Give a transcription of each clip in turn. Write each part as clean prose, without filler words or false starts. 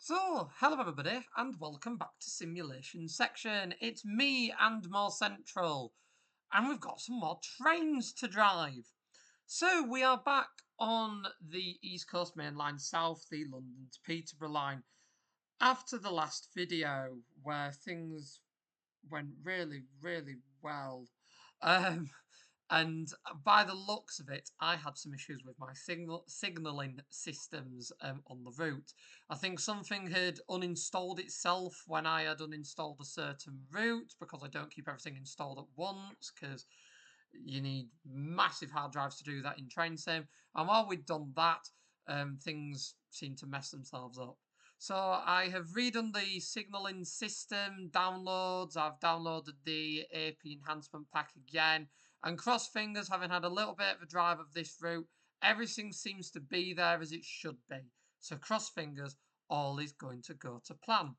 So, hello everybody, and welcome back to Simulation Section. It's me and more Central, and we've got some more trains to drive. So, we are back on the East Coast Main Line South, the London to Peterborough line. After the last video, where things went really, really well, um, and by the looks of it, I had some issues with my signalling systems on the route. I think something had uninstalled itself when I had uninstalled a certain route because I don't keep everything installed at once because you need massive hard drives to do that in train sim. And while we'd done that, things seemed to mess themselves up. So I have redone the signalling system downloads. I've downloaded the AP enhancement pack again. And cross fingers, having had a little bit of a drive of this route, everything seems to be there as it should be. So cross fingers, all is going to go to plan.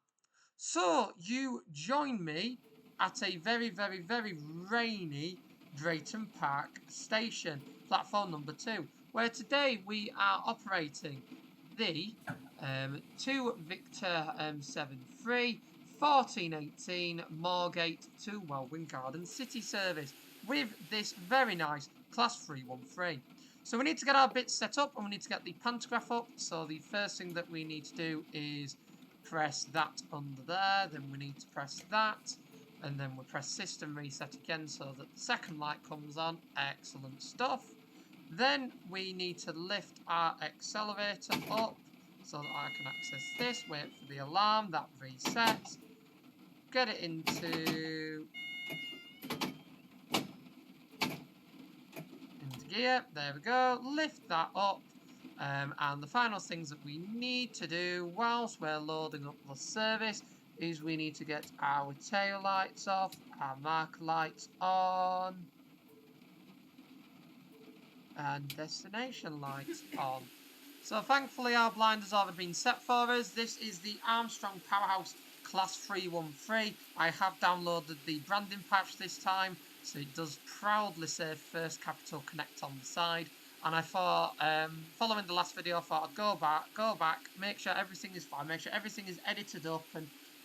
So you join me at a very, very, very rainy Drayton Park station, platform number 2, where today we are operating the 2 Victor 73 1418 Moorgate to Welwyn Garden City service with this very nice Class 313. So we need to get our bits set up and we need to get the pantograph up. So the first thing that we need to do is press that under there, then we need to press that, and then we press system reset again so that the second light comes on. Excellent stuff. Then we need to lift our accelerator up so that I can access this, wait for the alarm, that resets, get it into gear, there we go, lift that up. And the final things that we need to do whilst we're loading up the service is we need to get our tail lights off, our marker lights on, and destination lights on. So thankfully our blind has already been set for us. This is the Armstrong Powerhouse Class 313. I have downloaded the branding patch this time, so it does proudly say First Capital Connect on the side. And I thought, following the last video, I thought I'd go back, make sure everything is fine, make sure everything is edited up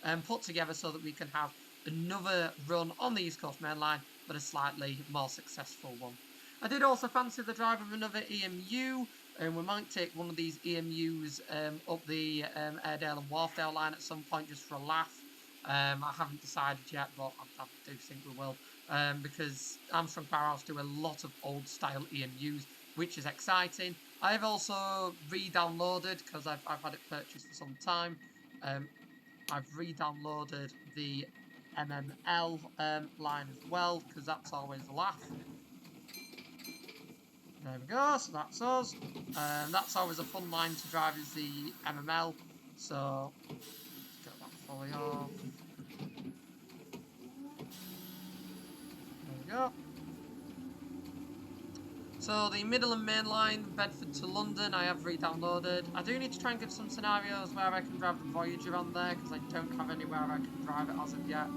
and put together so that we can have another run on the East Coast Main Line, but a slightly more successful one. I did also fancy the drive of another EMU, and we might take one of these EMUs up the Airedale and Wharfdale line at some point just for a laugh. I haven't decided yet, but I do think we will, because Armstrong Powerhouse do a lot of old style EMUs, which is exciting. I've also re-downloaded, because I've had it purchased for some time, I've re-downloaded the ECML line as well, because that's always a laugh. There we go, so that's us. That's always a fun line to drive, is the ECML. So, let's get that fully off. There we go. So the Midland Main Line, Bedford to London, I have re-downloaded. I do need to try and give some scenarios where I can drive the Voyager on there, because I don't have anywhere I can drive it as of yet.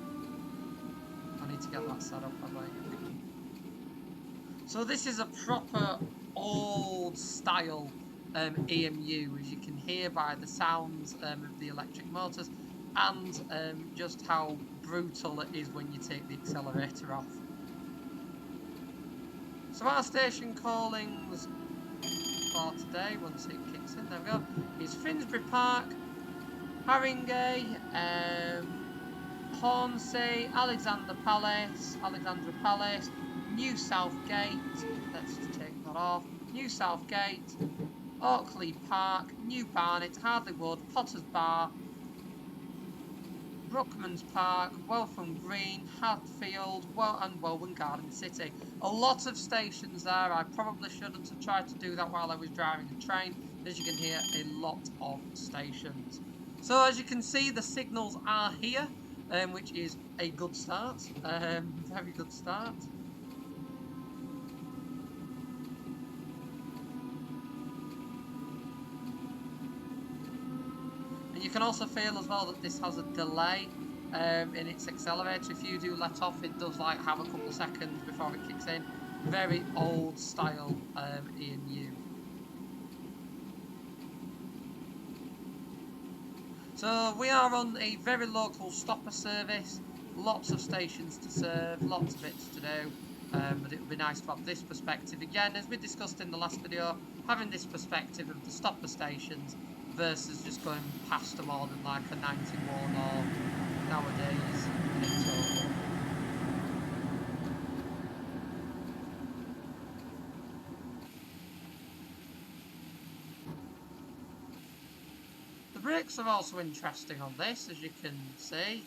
I need to get that set up, I think. So this is a proper old style EMU, as you can hear by the sounds of the electric motors, and just how brutal it is when you take the accelerator off. So our station callings for today, once it kicks in, there we go, is Finsbury Park, Haringey, Hornsey, Alexandra Palace, New Southgate, let's just take that off, New Southgate, Oakley Park, New Barnet, Hardley Wood, Potter's Bar, Brookman's Park, Welwyn Green, Hatfield, and Welwyn Garden City. A lot of stations there. I probably shouldn't have tried to do that while I was driving a train. As you can hear, a lot of stations. So as you can see, the signals are here, which is a good start. Very good start. And you can also feel as well that this has a delay in its accelerator. If you do let off, it does like have a couple seconds before it kicks in. Very old style EMU. So we are on a very local stopper service, lots of stations to serve, lots of bits to do, but it would be nice to have this perspective again, as we discussed in the last video, having this perspective of the stopper stations versus just going past them all in like a 91 or nowadays in a total. The brakes are also interesting on this, as you can see.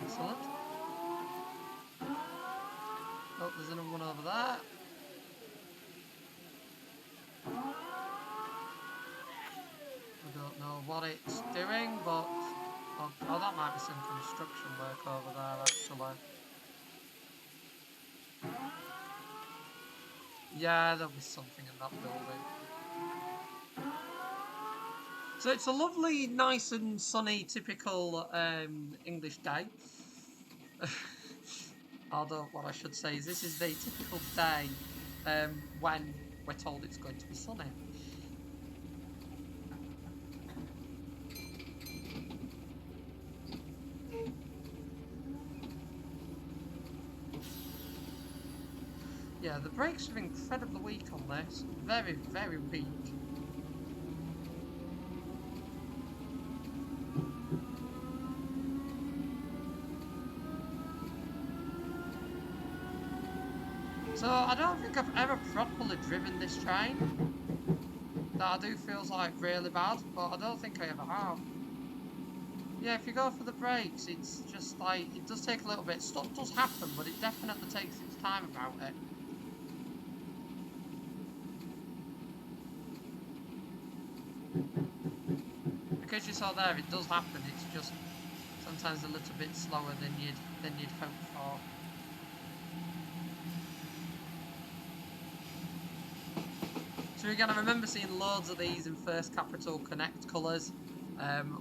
Excellent. Oh, there's another one over there. I don't know what it's doing, but... Oh, that might be some construction work over there, actually. Yeah, there'll be something in that building. So it's a lovely, nice and sunny, typical English day. Although what I should say is this is the typical day when we're told it's going to be sunny. Yeah, the brakes are incredibly weak on this. Very, very weak. So I don't think I've ever properly driven this train. That I do feels like really bad, but I don't think I ever have. Yeah, if you go for the brakes, it's just like, it does take a little bit. Stuff does happen, but it definitely takes its time about it. Because you saw there, it does happen. It's just sometimes a little bit slower than you'd hope for. So again, I remember seeing loads of these in First Capital Connect colours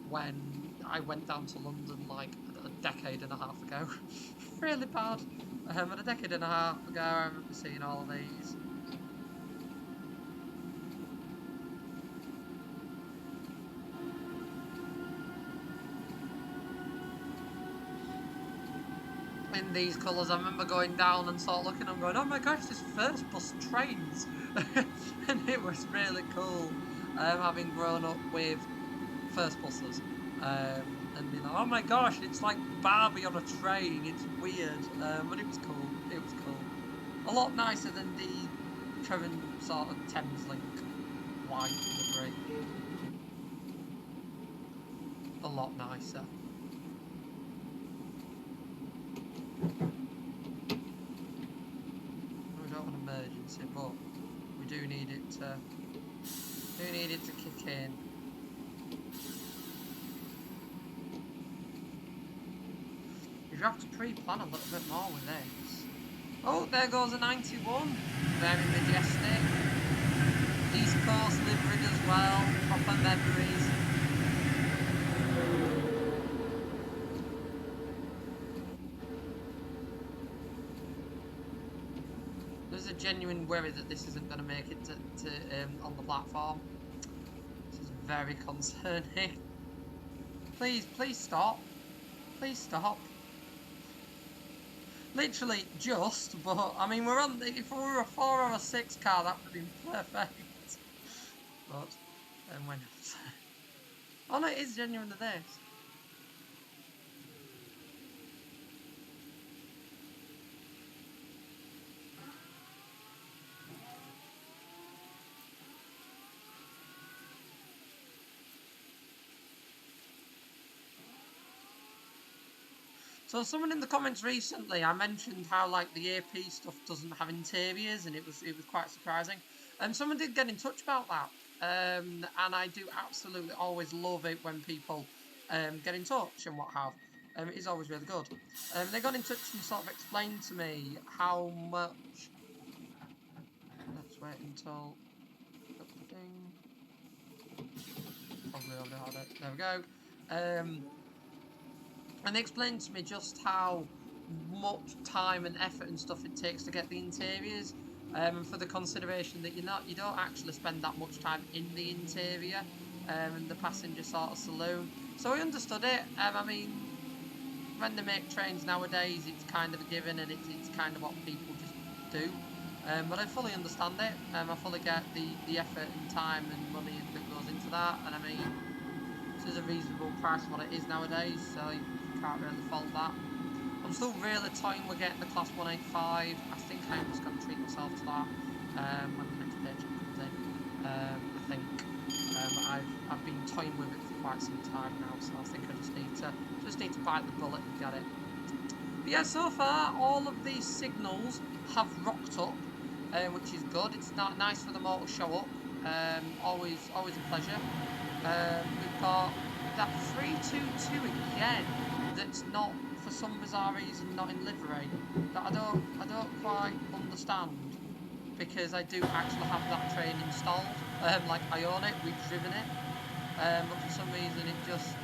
when I went down to London like a decade and a half ago. Really bad. But a decade and a half ago, I remember seeing all of these. In these colours, I remember going down and sort of looking and going, oh my gosh, this first bus trains. And it was really cool, having grown up with first buses. And being like, oh my gosh, it's like Barbie on a train, it's weird, but it was cool, it was cool. A lot nicer than the current sort of Thameslink white livery. A lot nicer. We don't want an emergency, but we do need it to kick in. You have to pre-plan a little bit more with this. Oh, there goes a 91. Very majestic. East Coast livery as well. Proper memories. There's a genuine worry that this isn't going to make it to on the platform. This is very concerning. Please stop. Please stop. Literally just, but I mean we're on. If we were a 4 or a 6 car, that would have been perfect. But then when oh no, it is genuinely this. So someone in the comments recently, I mentioned how like the AP stuff doesn't have interiors, and it was quite surprising. And someone did get in touch about that, and I do absolutely always love it when people get in touch and what have. It is always really good. They got in touch and sort of explained to me how much. Let's wait until the thing. Probably already had it. There we go. And they explained to me just how much time and effort and stuff it takes to get the interiors. and for the consideration that you don't actually spend that much time in the interior and the passenger sort of saloon. So I understood it. I mean, when they make trains nowadays, it's kind of a given, and it's kind of what people just do. But I fully understand it. I fully get the effort and time and money that goes into that, and I mean, this is a reasonable price for what it is nowadays, so you can't really fault that. I'm still really toying with getting the Class 185. I think I'm just going to treat myself to that when the next paycheck comes in. I think I've been toying with it for quite some time now, so I think I just need to bite the bullet and get it. But yeah, so far all of these signals have rocked up, which is good. It's not nice for them all to show up. Always a pleasure. We've got that 322 again. That's not, for some bizarre reason, not in livery. That I don't quite understand, because I do actually have that train installed. Like I own it, we've driven it, but for some reason it just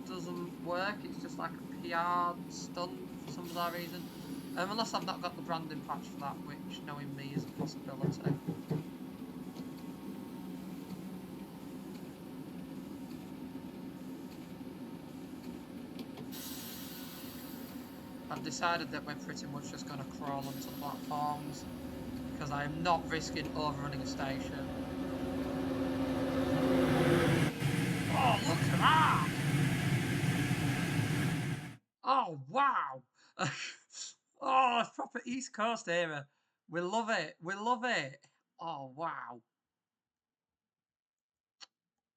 doesn't work. It's just like a PR stunt for some bizarre reason. Unless I've not got the branding patch for that, which, knowing me, is a possibility. I've decided that we're pretty much just going to crawl onto the platforms, because I am not risking overrunning a station. Oh, look at that! Oh, wow! Oh, it's proper East Coast era. We love it. We love it. Oh, wow.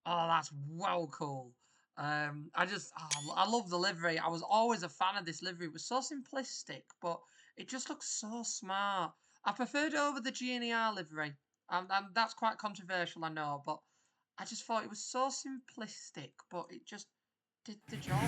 Oh, that's well cool. I love the livery. I was always a fan of this livery. It was so simplistic, but it just looks so smart. I preferred it over the GNER livery, and that's quite controversial, I know, but I just thought it was so simplistic, but it just did the job.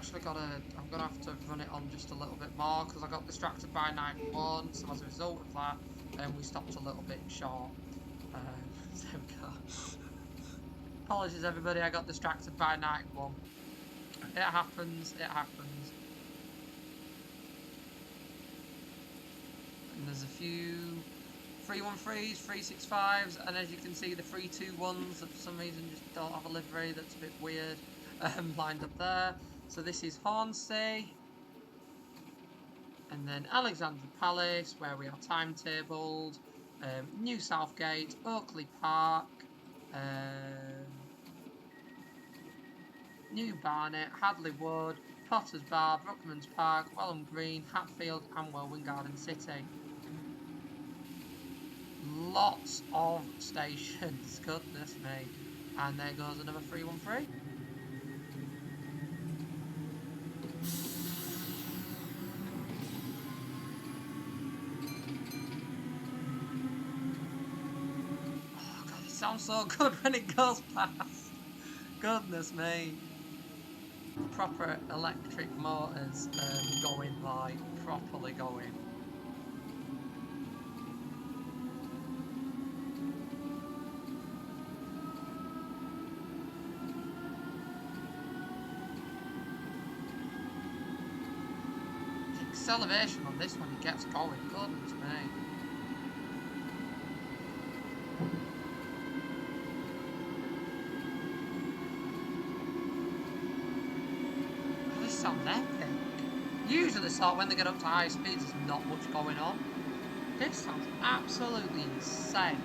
I'm gonna have to run it on just a little bit more, because I got distracted by night one, so as a result of that, we stopped a little bit short. There we go. Apologies everybody, I got distracted by night one. It happens, it happens. And there's a few 313s, 365s, and as you can see the 321s that for some reason just don't have a livery, that's a bit weird, lined up there. So this is Hornsey, and then Alexandra Palace, where we are timetabled, New Southgate, Oakley Park, New Barnet, Hadley Wood, Potter's Bar, Brookman's Park, Welwyn Green, Hatfield, and Welwyn Garden City. Lots of stations, goodness me. And there goes another 313. Oh god, it sounds so good when it goes past. Goodness me. Proper electric motors going, like, properly going. The acceleration on this one, it gets going, goodness me. Sounds epic. Usually sort when they get up to high speeds there's not much going on. This sounds absolutely insane.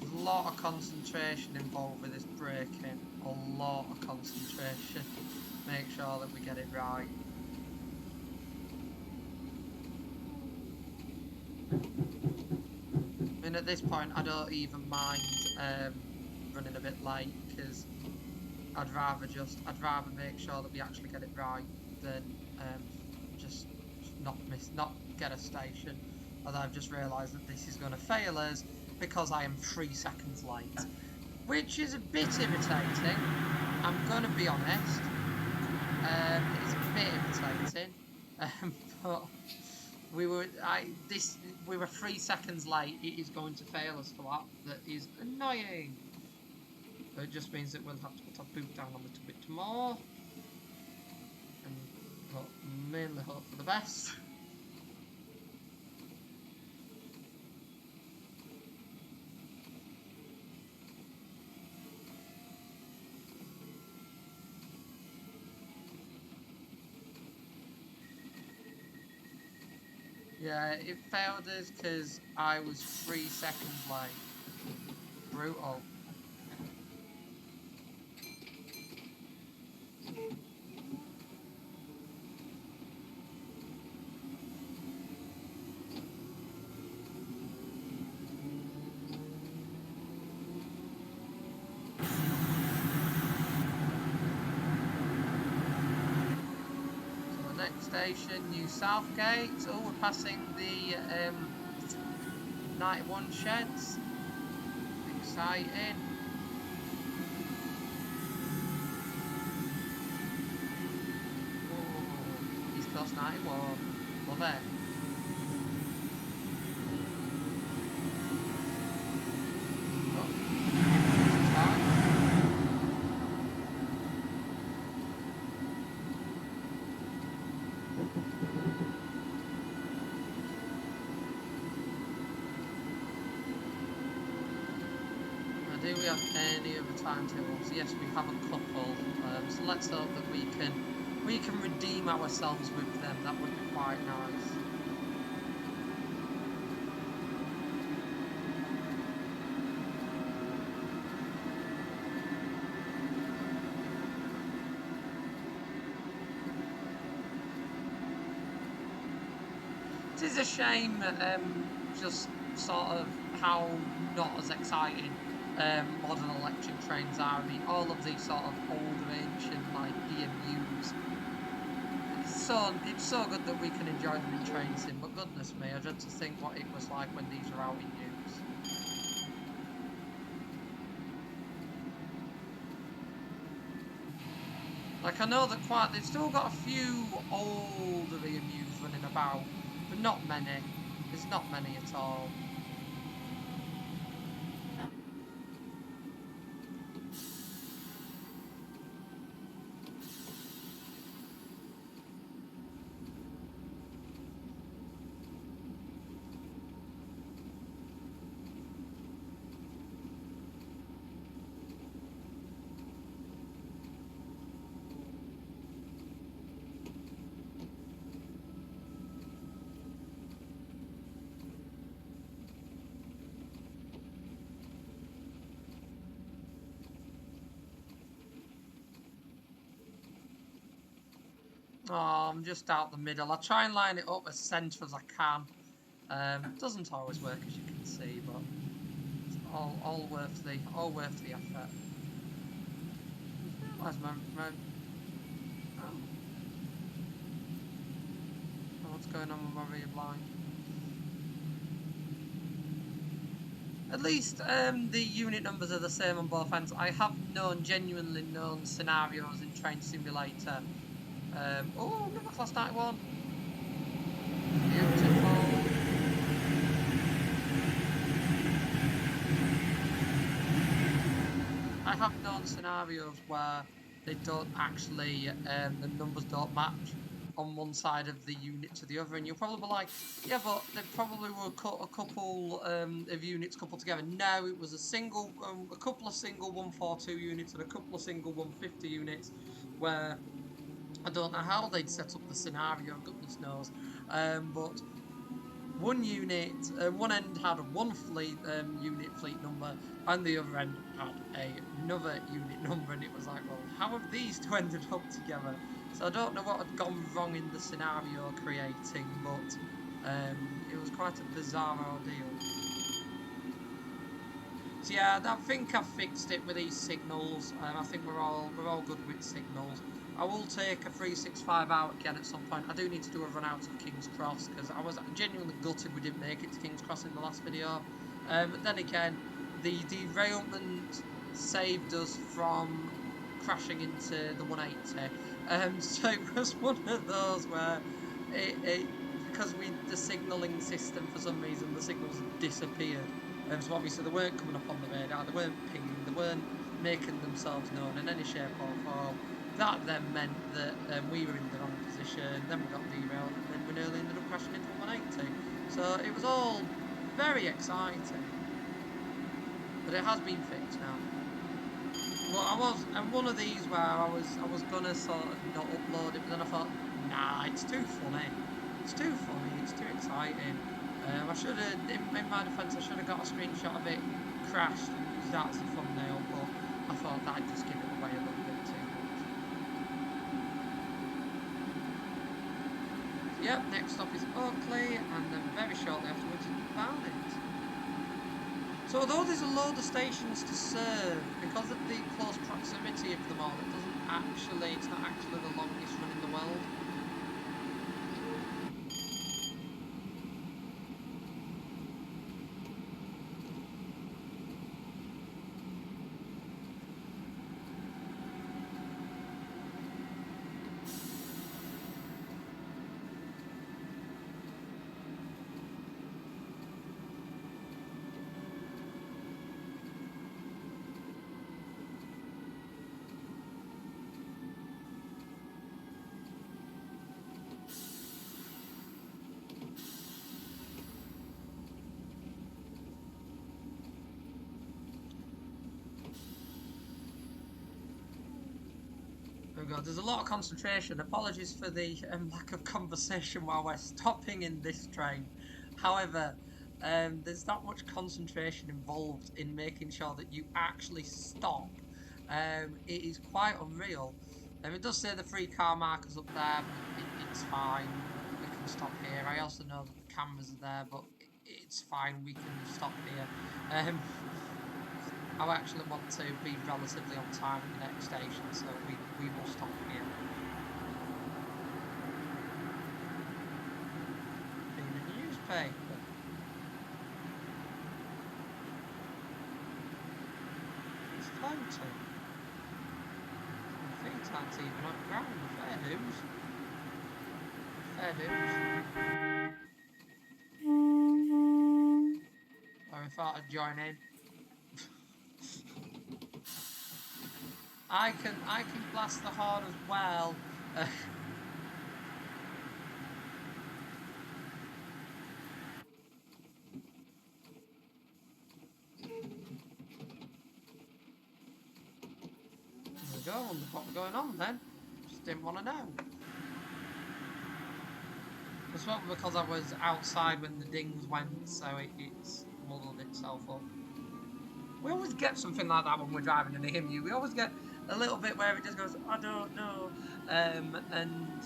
A lot of concentration involved with this braking. A lot of concentration. Make sure that we get it right. I mean, at this point, I don't even mind running a bit late, because I'd rather make sure that we actually get it right than just not get a station. Although I've just realised that this is going to fail us because I am 3 seconds late, which is a bit irritating. I'm going to be honest. It's a bit irritating, but we were 3 seconds late. It is going to fail us for that. That is annoying. It just means that we'll have to put our boot down a little bit more, and mainly hope for the best. Yeah, it failed us because I was 3 seconds late. Brutal. Next station, New Southgate. Oh, we're passing the 91 sheds. Exciting. Oh, East Coast 91. Love it. Do we have any other timetables? Yes, we have a couple. So let's hope that we can redeem ourselves with them. That would be quite nice. It is a shame, just sort of how not as exciting modern electric trains are. I mean, all of these sort of older, ancient, like EMUs. It's so good that we can enjoy them in train sim, but goodness me, I dread to think what it was like when these were out in use. Like, I know that they've still got a few older EMUs running about, but not many. There's not many at all. Oh, I'm just out the middle. I try and line it up as centre as I can. Doesn't always work, as you can see, but it's all worth the effort. Where's my what's going on with my rear blind? At least the unit numbers are the same on both ends. I have genuinely known scenarios in Train Simulator. Oh, another class 91. Beautiful. I have known scenarios where they don't actually, the numbers don't match on one side of the unit to the other, and you'll probably be like, yeah, but they probably were cut a couple of units coupled together. No, it was a couple of single 142 units and a couple of single 150 units, where I don't know how they'd set up the scenario, goodness knows, but one unit, one end had one unit fleet number, and the other end had another unit number, and it was like, well, how have these two ended up together? So I don't know what had gone wrong in the scenario creating, but was quite a bizarre ordeal. So yeah, I think I've fixed it with these signals. I think we're all good with signals. I will take a 365 out again at some point. I do need to do a run out of King's Cross because I was genuinely gutted we didn't make it to King's Cross in the last video. But then again, the derailment saved us from crashing into the 180. So it was one of those where because the signalling system, for some reason the signals disappeared. So obviously they weren't coming up on the radar, they weren't pinging, they weren't making themselves known in any shape or form. That then meant that we were in the wrong position, then we got derailed, and then we nearly ended up crashing into 180. So it was all very exciting, but it has been fixed now. Well, I was, and one of these where I was gonna sort of not upload it, but then I thought, nah, it's too funny. It's too funny, it's too exciting. I should have, in my defence, I should have got a screenshot of it crashed and used that as a thumbnail, but I thought that'd just give it away a little bit too much. Yep, next stop is Oakley, and then very shortly afterwards is Barnet. So although there's a load of stations to serve, because of the close proximity of them all, it's not actually the longest run in the world. Oh god, there's a lot of concentration. Apologies for the lack of conversation while we're stopping in this train. However, there's that much concentration involved in making sure that you actually stop. It is quite unreal. It does say the 3 car markers up there, but it's fine. We can stop here. I also know that the cameras are there, but it's fine. We can stop here. I actually want to be relatively on time at the next station, so we will stop here. Reading a newspaper. It's floating. My feet aren't even on ground. Fair dues. Fair dues. Or I thought I'd join in. I can blast the horn as well. There we go, I wonder what was going on then. Just didn't want to know. It's probably because I was outside when the dings went, so it's muddled itself up. We always get something like that when we're driving in the EMU. We always get a little bit where it just goes, I don't know, and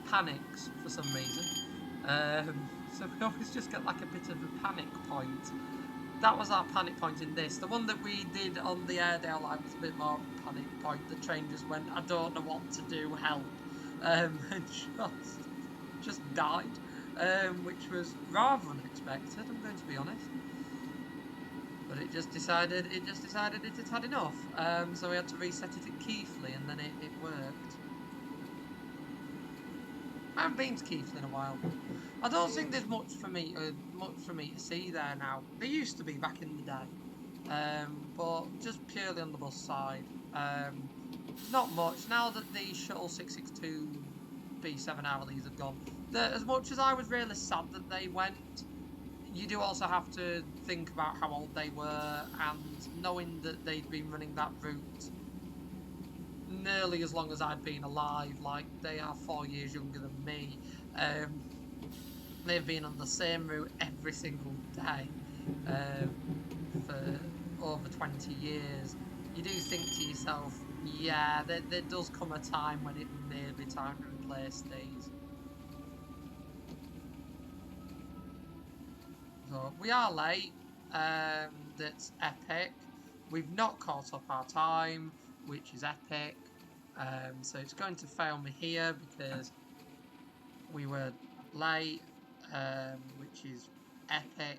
panics for some reason. So we always just get like a bit of a panic point. That was our panic point in this. The one that we did on the Airedale line was a bit more of a panic point. The train just went, I don't know what to do, help. And just died, which was rather unexpected, I'm going to be honest. But it just decided it had had enough. So we had to reset it at Keighley, and then it worked. I haven't been to Keighley in a while. I don't think there's much for me to see there now. There used to be back in the day, but just purely on the bus side. Not much now that the Shuttle 662 B7 hourlies have gone. As much as I was really sad that they went, you do also have to think about how old they were, and knowing that they'd been running that route nearly as long as I'd been alive, like they are 4 years younger than me. They've been on the same route every single day for over 20 years. You do think to yourself, yeah, there does come a time when it may be time to replace these. So we are late. That's epic. We've not caught up our time, which is epic. So it's going to fail me here because we were late, which is epic.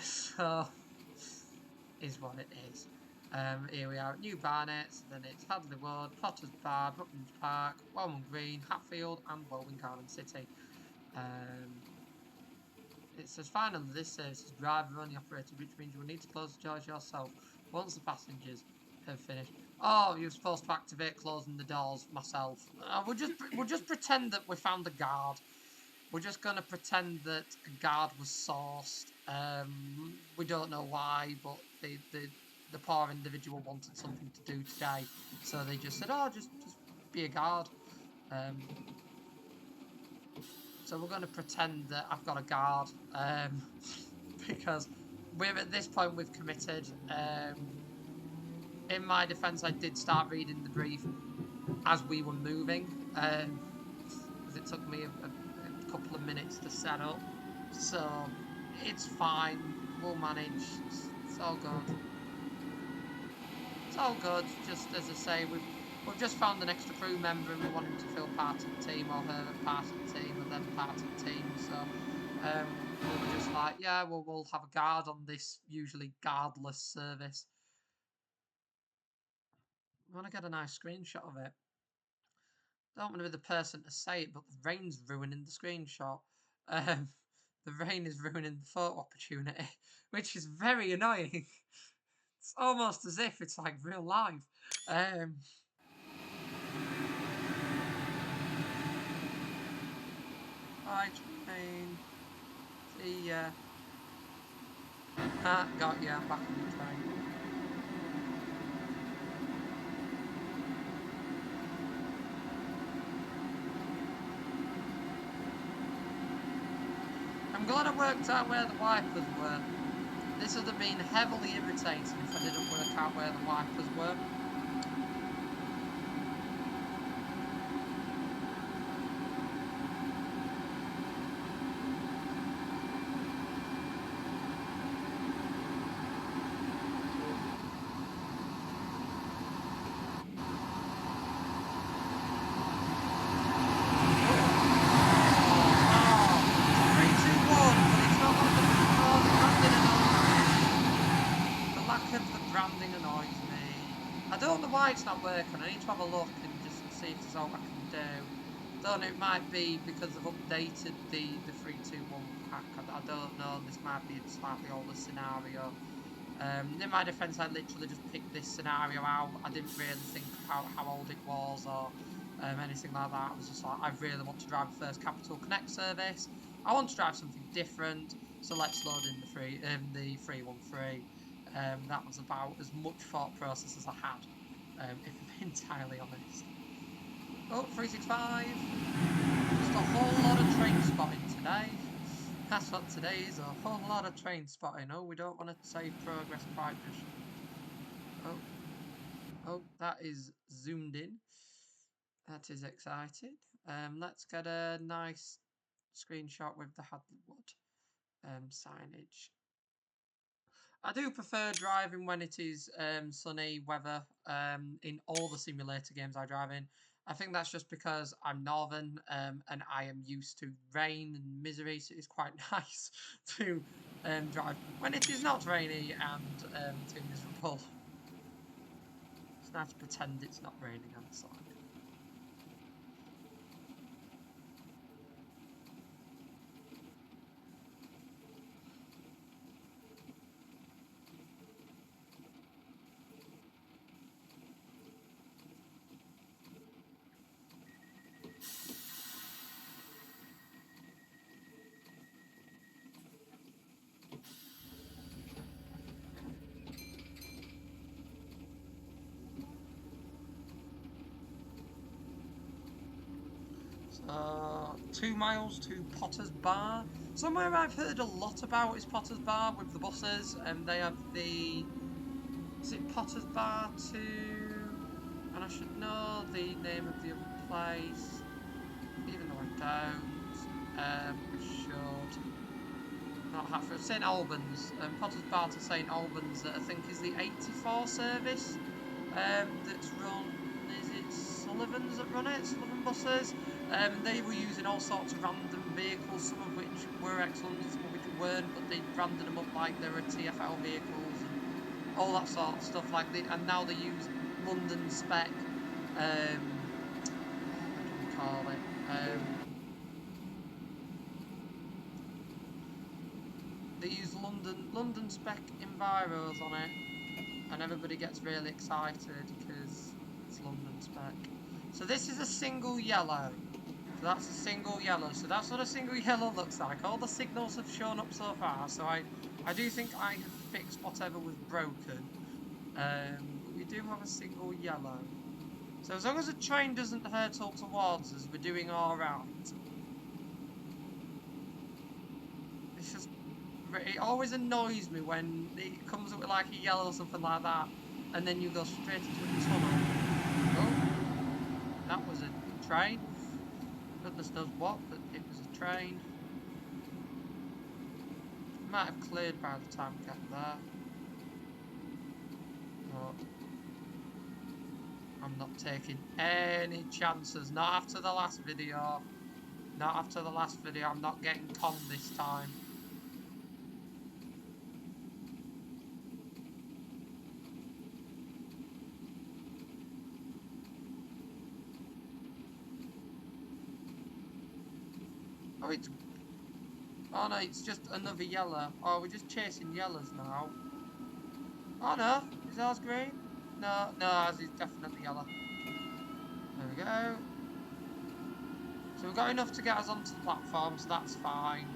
So is what it is. Here we are at New Barnet, so then it's Hadley Wood, Potter's Bar, Brooklands Park, Welwyn Green, Hatfield, and Welwyn Garden City. It says finally this service is driver only operated, which means you will need to close the doors yourself once the passengers have finished. Oh, you're supposed to activate closing the doors myself. We'll just pretend that we found the guard. We're just gonna pretend that a guard was sourced. We don't know why, but the poor individual wanted something to do today, so they just said, "Oh, just be a guard." So we're going to pretend that I've got a guard, because we're at this point we've committed. In my defence, I did start reading the brief as we were moving, because it took me a couple of minutes to set up. So it's fine. We'll manage. It's all good. It's all good. Just as I say, we've just found an extra crew member and we want him to feel part of the team, or her part of the team, and then part of the team. So we were just like, yeah, well, we'll have a guard on this usually guardless service. I want to get a nice screenshot of it. Don't want to be the person to say it, but the rain's ruining the screenshot. The rain is ruining the photo opportunity, which is very annoying. It's almost as if it's like real life. Right, train. See ya. Got ya. Back on the train. I'm glad I worked out where the wipers were. This would have been heavily irritating if I didn't work out where the wipers were. It's not working. I need to have a look and just see if there's all I can do. Don't know, it might be because I've updated the 321 pack. I don't know, this might be a slightly older scenario. In my defence, I literally just picked this scenario out. I didn't really think about how old it was or anything like that. I was just like, I really want to drive the first Capital Connect service. I want to drive something different, so let's load in the 313. That was about as much thought process as I had. If I'm entirely honest. Oh, 365. Just a whole lot of train spotting today. That's what today is, a whole lot of train spotting. Oh, we don't want to save progress quite just. Oh, that is zoomed in. That is exciting. Let's get a nice screenshot with the Hadley Wood signage. I do prefer driving when it is sunny weather in all the simulator games I drive in. I think that's just because I'm northern and I am used to rain and misery, so it's quite nice to drive when it is not rainy and too miserable. It's nice to pretend it's not raining outside. So, 2 miles to Potter's Bar. Somewhere I've heard a lot about is Potter's Bar with the buses, and they have the... Is it Potter's Bar 2? And I should know the name of the other place, even though I don't. I should. not Hatfield, St Albans, Potters Bar to St Albans, that I think is the 84 service, that's run, is it Sullivan's that run it, Sullivan buses, and they were using all sorts of random vehicles, some of which were excellent, some of which weren't, but they branded them up like they were TfL vehicles, and all that sort of stuff, and now they use London spec, what do we call it, they use London spec Enviros on it, and everybody gets really excited because it's London spec. So this is a single yellow. So that's a single yellow. So that's what a single yellow looks like. All the signals have shown up so far. So I do think I have fixed whatever was broken. But we do have a single yellow. So as long as the train doesn't hurtle towards us, we're doing all right. It's just, it always annoys me when it comes up with like a yellow or something like that, and then you go straight into a tunnel. Oh, that was a train. Goodness knows what, but it was a train. Might have cleared by the time we get there. But I'm not taking any chances. Not after the last video. Not after the last video. I'm not getting conned this time. Oh no, it's just another yellow. Oh, we're just chasing yellows now. Oh no, is ours green? No, ours is definitely yellow. There we go. So we've got enough to get us onto the platform, so that's fine.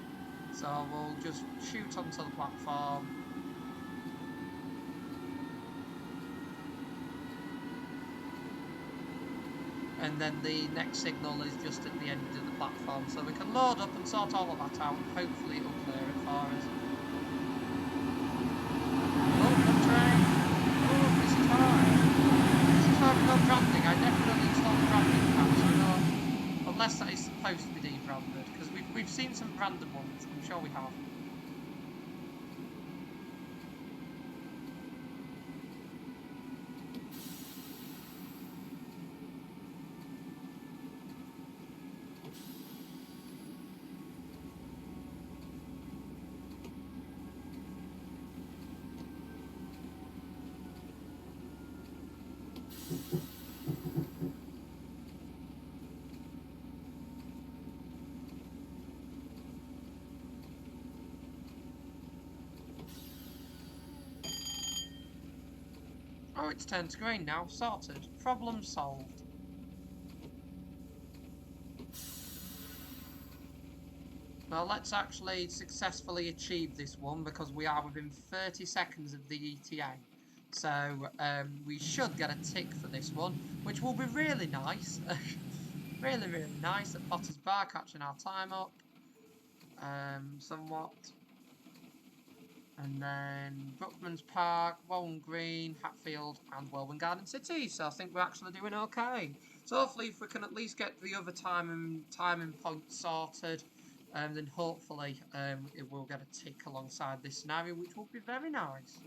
So we'll just shoot onto the platform. And then the next signal is just at the end of the platform. So we can load up and sort all of that out, and hopefully it'll clear it for us. Oh, good train. Oh, this is fine. This is why we've got branding. I definitely installed the branding patch, you know, unless that is supposed to be debranded, because we've seen some branded ones, I'm sure we have. Oh, it's turned to green now. Sorted. Problem solved. Well, let's actually successfully achieve this one because we are within 30 seconds of the ETA. So we should get a tick for this one, which will be really nice. Really, really nice at Potter's Bar, catching our time up somewhat. And then Brookman's Park, Welwyn Green, Hatfield, and Welwyn Garden City. So I think we're actually doing okay. So hopefully, if we can at least get the other timing points sorted, then hopefully it will get a tick alongside this scenario, which will be very nice.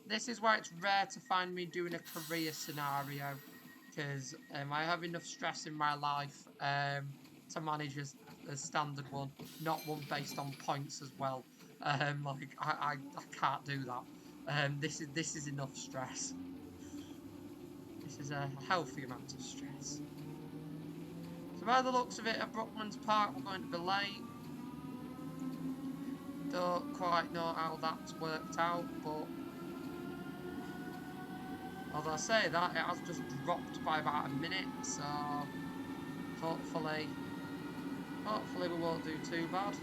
This is why it's rare to find me doing a career scenario, because I have enough stress in my life to manage a standard one, not one based on points as well. Like I can't do that. This is enough stress. This is a healthy amount of stress. So by the looks of it, at Brookman's Park, we're going to be late. Don't quite know how that's worked out, but although I say that, it has just dropped by about a minute, so hopefully we won't do too bad.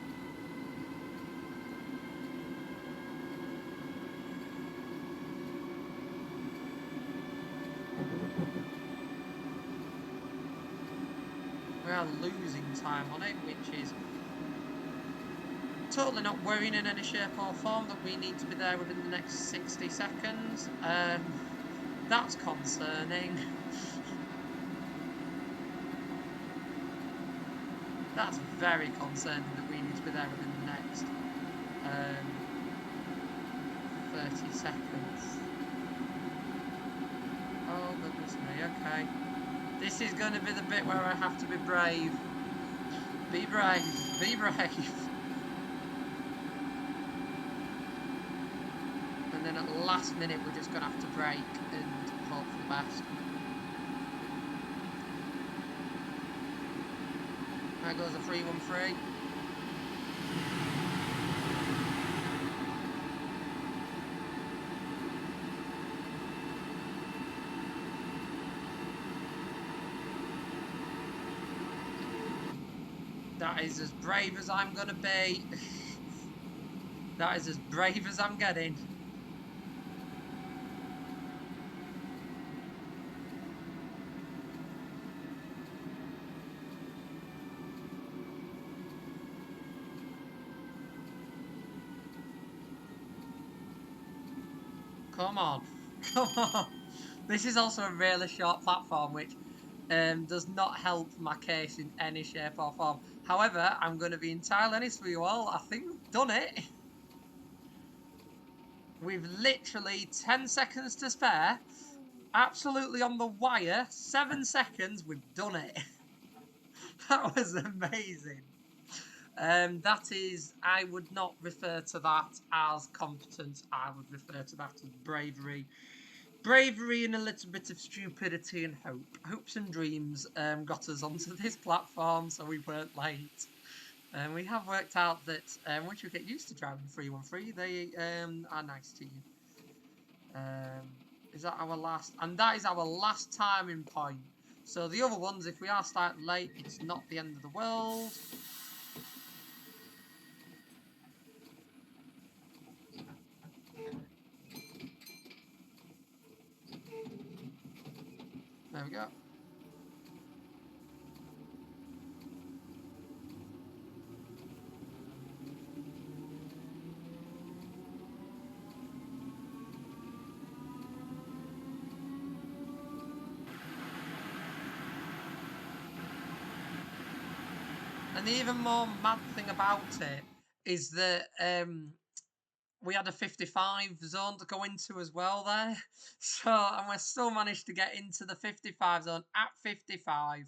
We are losing time on it, which is totally not worrying in any shape or form that we need to be there within the next 60 seconds. That's concerning. That's very concerning that we need to be there within the next 30 seconds. Oh, goodness me, okay. This is going to be the bit where I have to be brave. Be brave, be brave. And then at the last minute, we're just going to have to brake and hope for the best. There goes a 313. That is as brave as I'm gonna be. That is as brave as I'm getting. Come on. Come on. This is also a really short platform, which does not help my case in any shape or form. However, I'm going to be entirely honest with you all. I think we've done it. We've literally 10 seconds to spare. Absolutely on the wire. 7 seconds. We've done it. That was amazing. That is, I would not refer to that as competence. I would refer to that as bravery. Bravery and a little bit of stupidity and hope. Hopes and dreams got us onto this platform, so we weren't late. And we have worked out that once you get used to driving 313, they are nice to you. Is that our last? And that is our last timing point. So the other ones, if we are starting late, it's not the end of the world. There we go. And the even more mad thing about it is that we had a 55 zone to go into as well there. So, and we still managed to get into the 55 zone at 55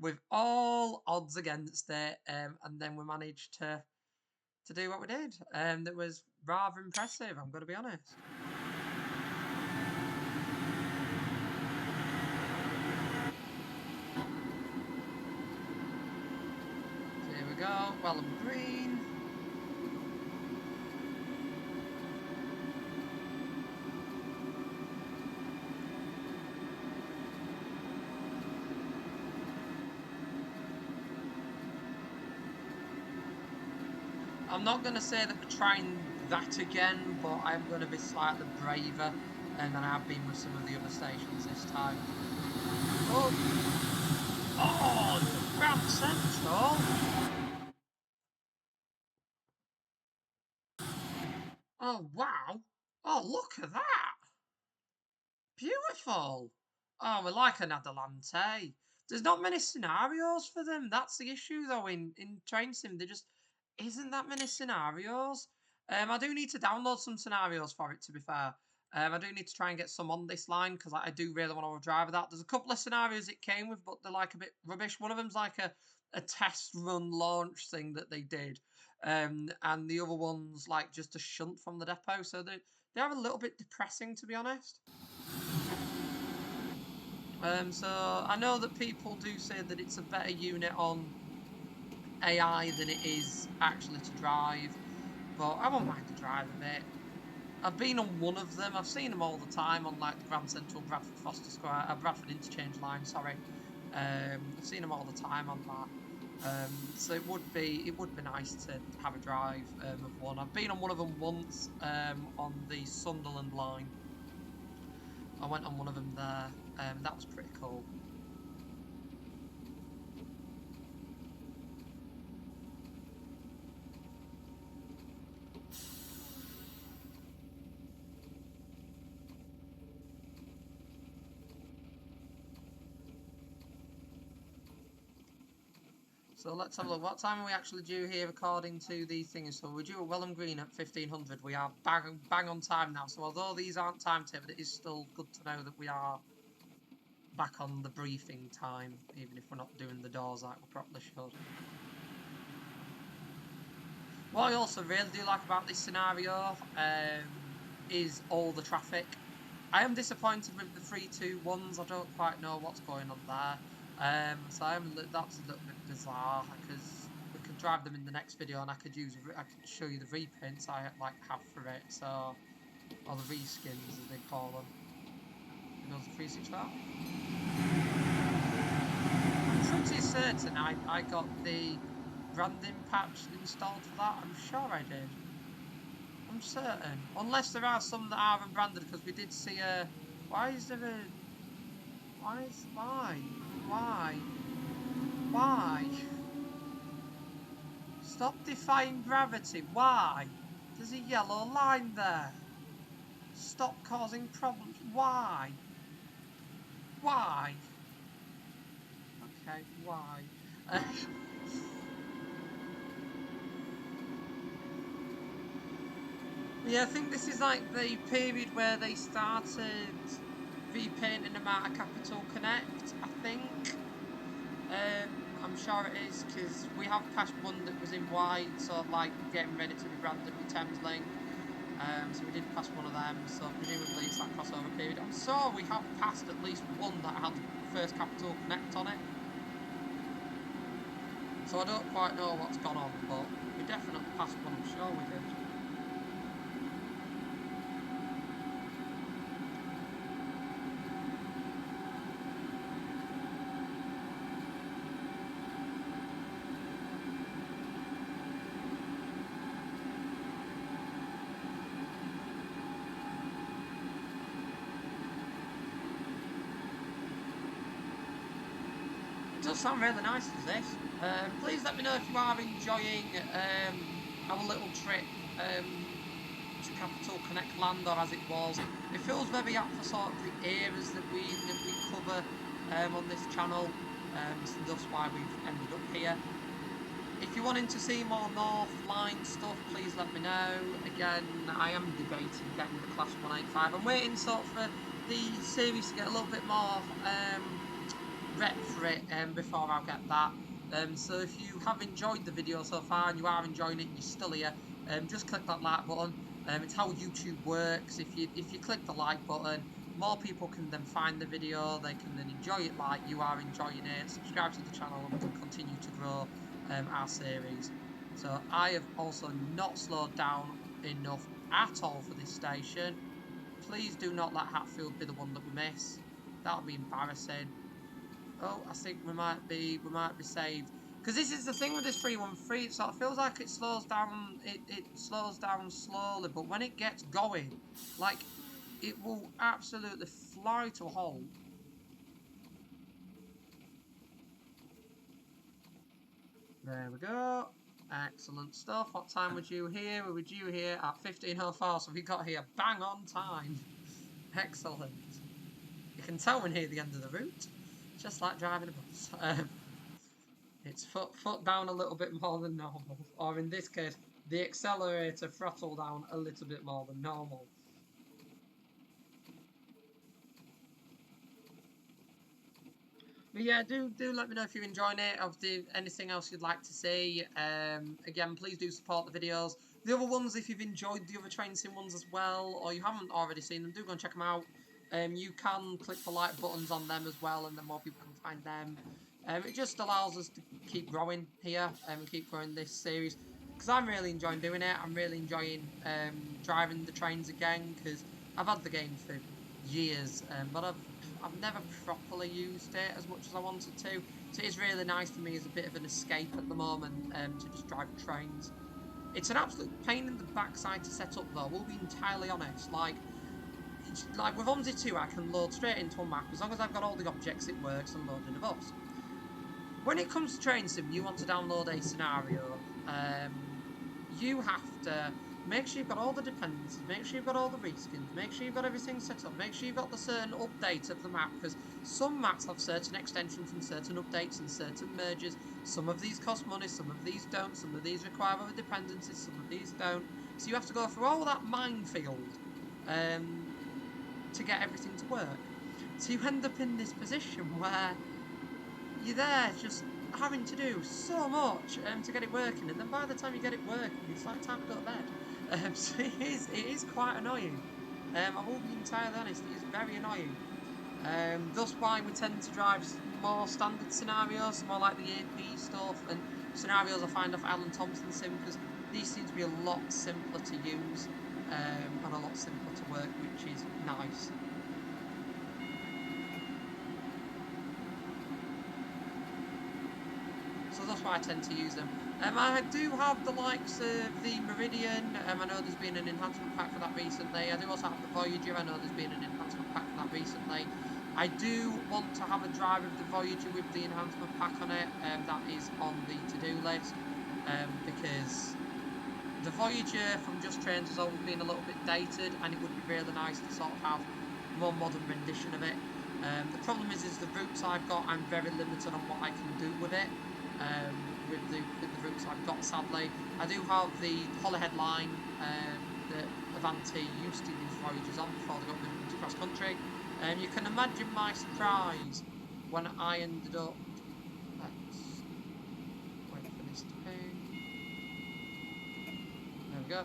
with all odds against it. And then we managed to do what we did. That was rather impressive, I'm going to be honest. So here we go, Welwyn green. I'm not going to say that we're trying that again, but I'm going to be slightly braver than I have been with some of the other stations this time. Oh, oh, Grand Central. Oh, wow. Oh, look at that. Beautiful. Oh, we like an Adelante. There's not many scenarios for them. That's the issue, though, in Train Sim. There just isn't that many scenarios. I do need to download some scenarios for it, to be fair. I do need to try and get some on this line, because I do really want to drive that. There's a couple of scenarios it came with, but they're like a bit rubbish. One of them's like a test run launch thing that they did. And the other one's like just a shunt from the depot. So they are a little bit depressing, to be honest. So I know that people do say that it's a better unit on AI than it is actually to drive, but I won't mind the drive of it. I've been on one of them. I've seen them all the time on like the Grand Central, Bradford Foster Square, Bradford Interchange line. Sorry, I've seen them all the time on that. So it would be nice to have a drive of one. I've been on one of them once on the Sunderland line. I went on one of them there. That was pretty cool. So let's have a look. What time are we actually due here according to the thing? So we're due at Welwyn Green at 1500. We are bang on time now. So although these aren't timetabled, it is still good to know that we are back on the briefing time, even if we're not doing the doors like we probably should. What I also really do like about this scenario is all the traffic. I am disappointed with the 3-2-1s. I don't quite know what's going on there. So that's a little bit bizarre because we could drive them in the next video, and I could show you the reprints I have for it. So, or the reskins as they call them. It goes to 365. I'm pretty certain I got the branding patch installed for that. I'm sure I did. I'm certain. Unless there are some that are unbranded, because we did see a... Why? Stop defying gravity. Why? There's a yellow line there. Stop causing problems. Why? Why? Okay, why? Yeah, I think this is like the period where they started repainting them out of Capital Connect, I think. I'm sure it is, because we have passed one that was in white, so like getting ready to be branded with Thameslink. So we did pass one of them, so presumably it's that crossover period. I'm sure we have passed at least one that had first Capital Connect on it. So I don't quite know what's gone on, but we definitely passed one, I'm sure we did. It does sound really nice, does this? Please let me know if you are enjoying our little trip to Capital Connect Land, or as it was. It feels very apt for sort of the eras that we cover on this channel, so that's why we've ended up here. If you're wanting to see more North Line stuff, please let me know. Again, I am debating getting the Class 185. I'm waiting sort of for the series to get a little bit more rep for it before I'll get that. So if you have enjoyed the video so far and you are enjoying it and you're still here, just click that like button. It's how YouTube works. If you click the like button, more people can then find the video, they can then enjoy it like you are enjoying it, subscribe to the channel, and we can continue to grow our series. So I have also not slowed down enough at all for this station. Please do not let Hatfield be the one that we miss. That would be embarrassing. Oh, I think we might be saved. Because this is the thing with this 313, it sort of feels like it slows down, it slows down slowly, but when it gets going, like, it will absolutely fly to a halt. There we go. Excellent stuff. What time were you here? We were due here at 15:04, so we got here bang on time. Excellent. You can tell we're near the end of the route, just like driving a bus. It's foot down a little bit more than normal, or in this case, the accelerator throttle down a little bit more than normal. But yeah, do let me know if you're enjoying it, or if anything else you'd like to see. Again, please do support the videos. The other ones, if you've enjoyed the other train sim ones as well, or you haven't already seen them, do go and check them out. You can click the like buttons on them as well, and then more people can find them. It just allows us to keep growing here and keep growing this series. Because I'm really enjoying doing it. I'm really enjoying driving the trains again, because I've had the game for years, but I've never properly used it as much as I wanted to. So it is really nice for me as a bit of an escape at the moment to just drive trains. It's an absolute pain in the backside to set up though, we'll be entirely honest. Like with OMSI 2 I can load straight into a map. As long as I've got all the objects it works and loading a bus. When it comes to train sim, you want to download a scenario. You have to make sure you've got all the dependencies, make sure you've got all the reskins, make sure you've got everything set up, make sure you've got the certain update of the map, because some maps have certain extensions and certain updates and certain merges. Some of these cost money, some of these don't, some of these require other dependencies, some of these don't. So you have to go through all that minefield to get everything to work. So you end up in this position where you're there just having to do so much to get it working, and then by the time you get it working, it's like time to go to bed. So it is quite annoying. I will be entirely honest, it is very annoying. That's why we tend to drive more standard scenarios, more like the AP stuff, and scenarios I find off Alan Thompson's sim, because these seem to be a lot simpler to use and a lot simpler to work, which is nice. So that's why I tend to use them. I do have the likes of the Meridian. I know there's been an enhancement pack for that recently. I do also have the Voyager. I know there's been an enhancement pack for that recently. I do want to have a drive of the Voyager with the enhancement pack on it. That is on the to-do list because the Voyager from Just Trains has always been a little bit dated, and it would be really nice to sort of have a more modern rendition of it. The problem is the routes I've got, I'm very limited on what I can do with it. With the routes I've got, sadly. I do have the Holyhead line that Avanti used to use Voyagers on before they got moved into cross country. You can imagine my surprise when I ended up. Let's wait for this to ping. There we go.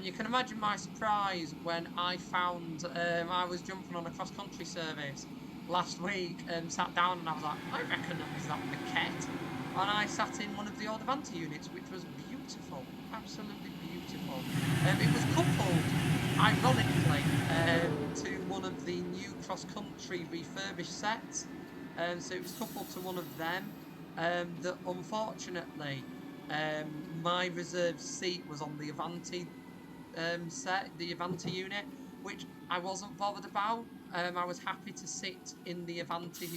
You can imagine my surprise when I found I was jumping on a cross country service last week and sat down and I was like, I recognise that maquette. And I sat in one of the old Avanti units, which was beautiful, absolutely beautiful. It was coupled, ironically, to one of the new cross-country refurbished sets. So it was coupled to one of them. That unfortunately, my reserve seat was on the Avanti set, the Avanti unit, which I wasn't bothered about. I was happy to sit in the Avanti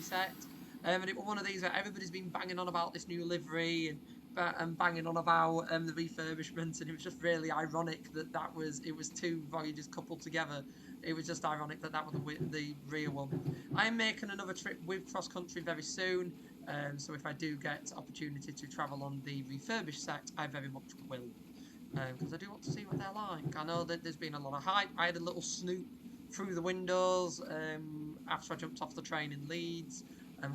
set. And it was one of these where everybody's been banging on about this new livery and banging on about the refurbishment, and it was just really ironic that it was two Voyagers coupled together. It was just ironic that was the rear one. I'm making another trip with cross country very soon, so if I do get opportunity to travel on the refurbished set, I very much will. Because I do want to see what they're like. I know that there's been a lot of hype. I had a little snoop through the windows after I jumped off the train in Leeds.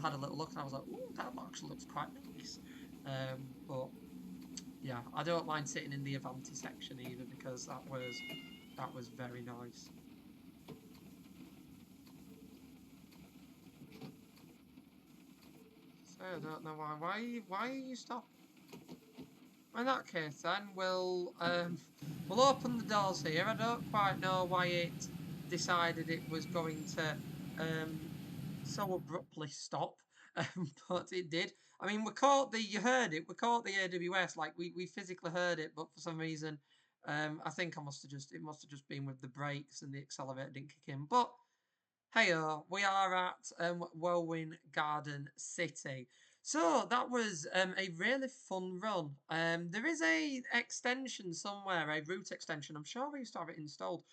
Had a little look and I was like, ooh, that actually looks quite nice. But yeah, I don't mind sitting in the Avanti section either because that was very nice. So I don't know why are you stopping? In that case, then we'll open the doors here. I don't quite know why it decided it was going to so abruptly stop, but it did. I mean, you heard it. We caught the AWS, like we physically heard it, but for some reason, I think it must have just been with the brakes and the accelerator didn't kick in. But hey, we are at Welwyn Garden City. So that was a really fun run. There is a extension somewhere, a route extension. I'm sure we used to have it installed,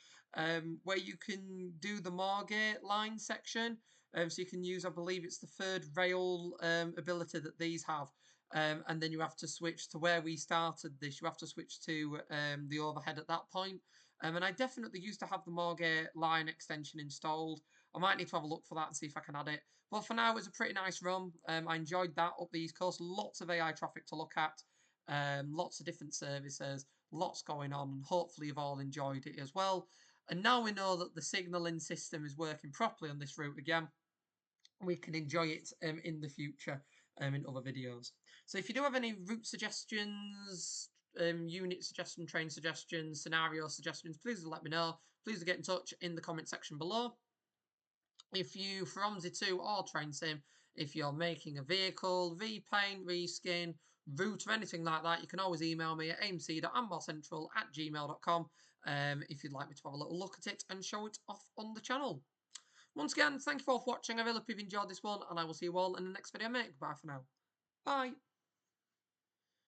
where you can do the Margate line section. So you can use, I believe it's the third rail ability that these have. And then you have to switch to where we started this. You have to switch to the overhead at that point. And I definitely used to have the Margate line extension installed. I might need to have a look for that and see if I can add it. But for now, it was a pretty nice run. I enjoyed that up the East Coast. Lots of AI traffic to look at. Lots of different services. Lots going on. And hopefully you've all enjoyed it as well. And now we know that the signalling system is working properly on this route again, we can enjoy it in the future in other videos. So if you do have any route suggestions, unit suggestions, train suggestions, scenario suggestions, please let me know. Please get in touch in the comment section below. If you, for OMSI2 or Train Sim, if you're making a vehicle, repaint, reskin, route, or anything like that, you can always email me at amc.amborcentral@gmail.com if you'd like me to have a little look at it and show it off on the channel. Once again, thank you all for watching. I really hope you've enjoyed this one, and I will see you all in the next video, mate. Bye for now. Bye.